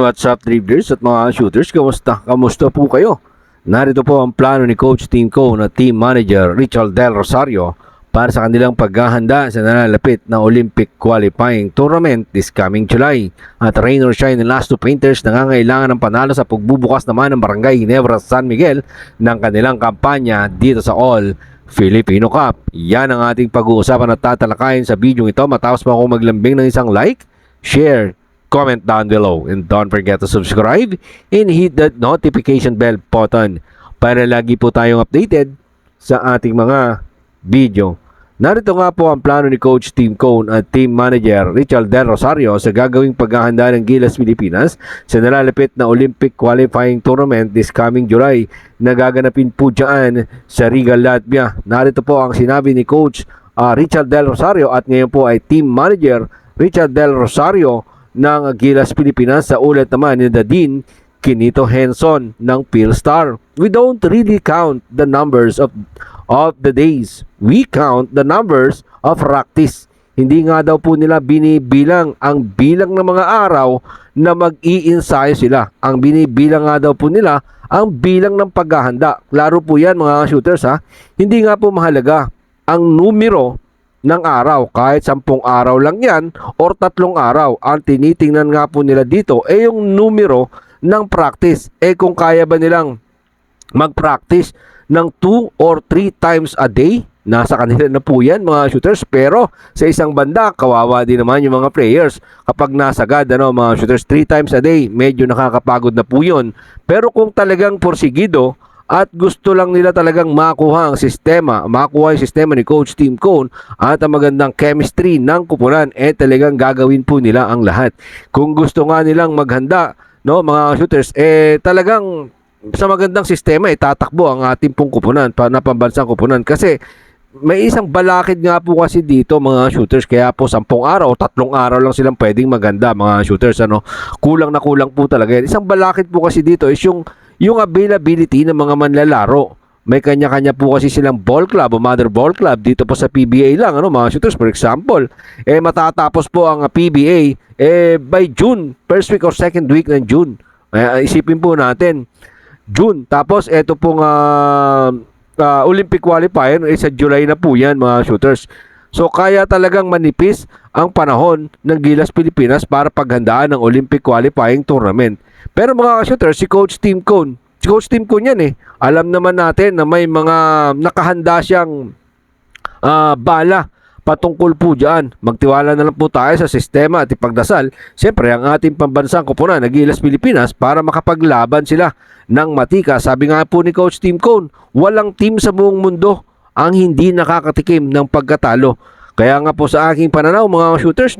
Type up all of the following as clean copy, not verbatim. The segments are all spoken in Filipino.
what's up dribblers at mga shooters? Kamusta po kayo? Narito po ang plano ni Coach Team Cone at Team Manager Richard Del Rosario para sa kanilang paghahanda sa nalalapit na Olympic Qualifying Tournament this coming July. At rain or shine ng last two painters nangangailangan ng panalo sa pagbubukas naman ng Barangay Ginebra San Miguel ng kanilang kampanya dito sa All Filipino Cup. Yan ang ating pag-uusapan at tatalakayin sa video ito matapos pa ako maglambing ng isang like, share, comment down below, and don't forget to subscribe and hit that notification bell button para lagi po tayong updated sa ating mga video. Narito nga po ang plano ni Coach Team Cone at Team Manager Richard Del Rosario sa gagawing paghahanda ng Gilas Pilipinas sa nalalapit na Olympic Qualifying Tournament this coming July na gaganapin po dyan sa Riga, Latvia. Narito po ang sinabi ni Coach Richard Del Rosario at ngayon po ay Team Manager Richard Del Rosario ng Gilas Pilipinas sa ulat naman ni Dadin Kinito Henson ng Philstar. We don't really count the numbers of the days. We count the numbers of practice. Hindi nga daw po nila binibilang ang bilang ng mga araw na mag-i-ensayo sila. Ang binibilang nga daw po nila ang bilang ng paghahanda. Klaro po yan mga shooters ha. Hindi nga po mahalaga ang numero ng araw, kahit 10 araw lang yan or 3 araw. Ang tinitingnan nga po nila dito ay yung numero ng practice. Kung kaya ba nilang mag-practice ng 2 or 3 times a day, nasa kanila na po yan mga shooters. Pero sa isang banda, kawawa din naman yung mga players kapag nasagad mga shooters 3 times a day, medyo nakakapagod na po yun. Pero kung talagang porsigido at gusto lang nila talagang makuha yung sistema ni Coach Team Cone at ang magandang chemistry ng kupunan, talagang gagawin po nila ang lahat. Kung gusto nga nilang maghanda, mga shooters, talagang sa magandang sistema, tatakbo ang ating pong kupunan, na pambansang kupunan. Kasi may isang balakid nga po kasi dito mga shooters, kaya po 10 araw o 3 araw lang silang pwedeng maganda mga shooters. Kulang na kulang po talaga yan. Isang balakid po kasi dito is yung availability ng mga manlalaro. May kanya-kanya po kasi silang ball club o mother ball club dito po sa PBA lang, mga shooters. For example, matatapos po ang PBA by June, first week or second week ng June. Isipin po natin, June. Tapos ito pong Olympic qualifier sa July na po yan mga shooters. So kaya talagang manipis ang panahon ng Gilas Pilipinas para paghandaan ng Olympic Qualifying Tournament. Pero mga shooters, si Coach Team Cone yan alam naman natin na may mga nakahanda siyang bala patungkol po dyan. Magtiwala na lang po tayo sa sistema at ipagdasal siyempre ang ating pambansang kupunan na Gilas Pilipinas para makapaglaban sila ng matika. Sabi nga po ni Coach Team Cone, walang team sa buong mundo ang hindi nakakatikim ng pagkatalo. Kaya nga po sa aking pananaw mga shooters,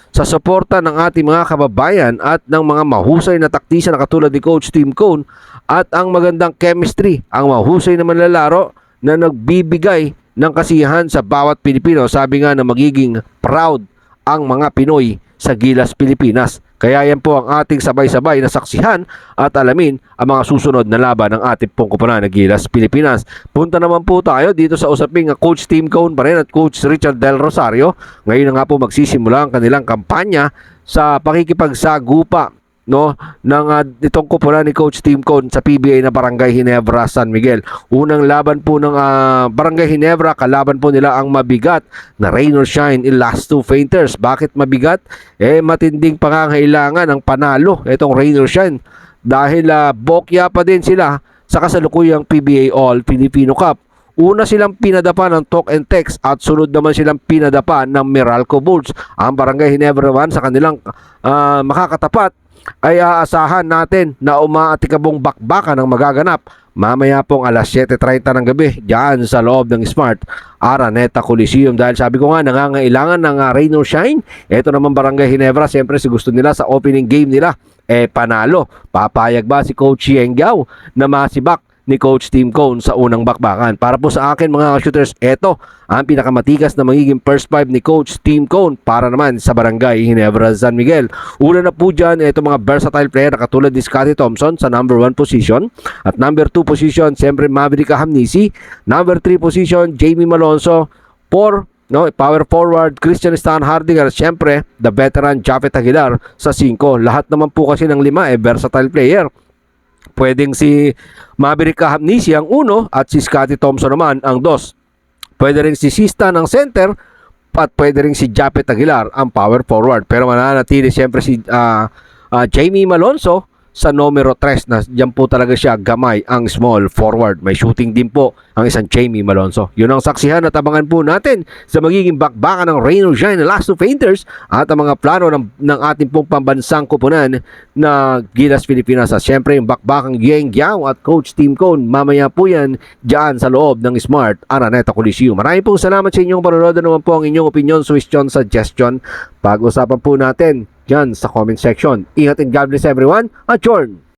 sa suporta ng ating mga kababayan at ng mga mahusay na taktisa na katulad ni Coach Team Cone at ang magandang chemistry, ang mahusay na manlalaro na nagbibigay ng kasiyahan sa bawat Pilipino. Sabi nga na magiging proud ang mga Pinoy sa Gilas Pilipinas. Kaya yan po ang ating sabay-sabay na saksihan at alamin ang mga susunod na laban ng ating pong kupunan na Gilas Pilipinas. Punta naman po tayo dito sa usaping Coach Team Cone pa rin at Coach Richard Del Rosario. Ngayon na nga po magsisimula ang kanilang kampanya sa pakikipagsagupa ng itong kupunan ni Coach Team Cone sa PBA na Barangay Ginebra San Miguel. Unang laban po ng Barangay Ginebra, kalaban po nila ang mabigat na rain or shine in last two fainters. Bakit mabigat? Matinding pangangailangan ng panalo itong rain or shine dahil bokya pa din sila sa kasalukuyang PBA All Filipino Cup. Una silang pinadapa ng Talk and Text at sunod naman silang pinadapa ng Meralco Bulls. Ang Barangay Ginebra naman sa kanilang makakatapat ay aasahan natin na umaatikabong bakbakan ang magaganap mamaya pong alas 7:30 ng gabi dyan sa loob ng Smart Araneta Coliseum. Dahil sabi ko nga nangangailangan ng rain or shine. Ito naman Barangay Ginebra, siyempre si gusto nila sa opening game nila panalo. Papayag ba si Coach Yenggao na masibak ni Coach Team Cone sa unang bakbakan? Para po sa akin mga shooters, ito ang pinakamatikas na magiging first 5 ni Coach Team Cone para naman sa Barangay Ginebra San Miguel. Una na po dyan, ito mga versatile player na katulad ni Scotty Thompson sa number 1 position. At number 2 position, siyempre Maverick Hamnisi. Number 3 position, Jamie Malonzo. 4 No, power forward Christian Stan Hardinger, siyempre the veteran Japet Aguilar sa 5. Lahat naman po kasi ng 5 versatile player. Pwedeng si Maverick Kahamnisi ang 1 at si Scotty Thompson naman ang 2. Pwede rin si Sista ng center at pwede rin si Japet Aguilar ang power forward. Pero mananatili siyempre si Jamie Malonzo sa numero 3 na diyan po talaga siya gamay ang small forward. May shooting din po ang isang Jamie Malonzo. Yun ang saksihan at abangan po natin sa magiging bakbakan ng Rain or Shine Last of Painters at ang mga plano ng ating pong pambansang kupunan na Gilas Pilipinas. At syempre yung bakbakang Yeng Giao at Coach Team Cone. Mamaya po yan dyan sa loob ng Smart Araneta Coliseum. Maraming po salamat sa inyong panonood. Naman po ang inyong opinion, suggestion, suggestion. Pag-usapan po natin dyan sa comment section. Ingat and God bless everyone. Adjourn!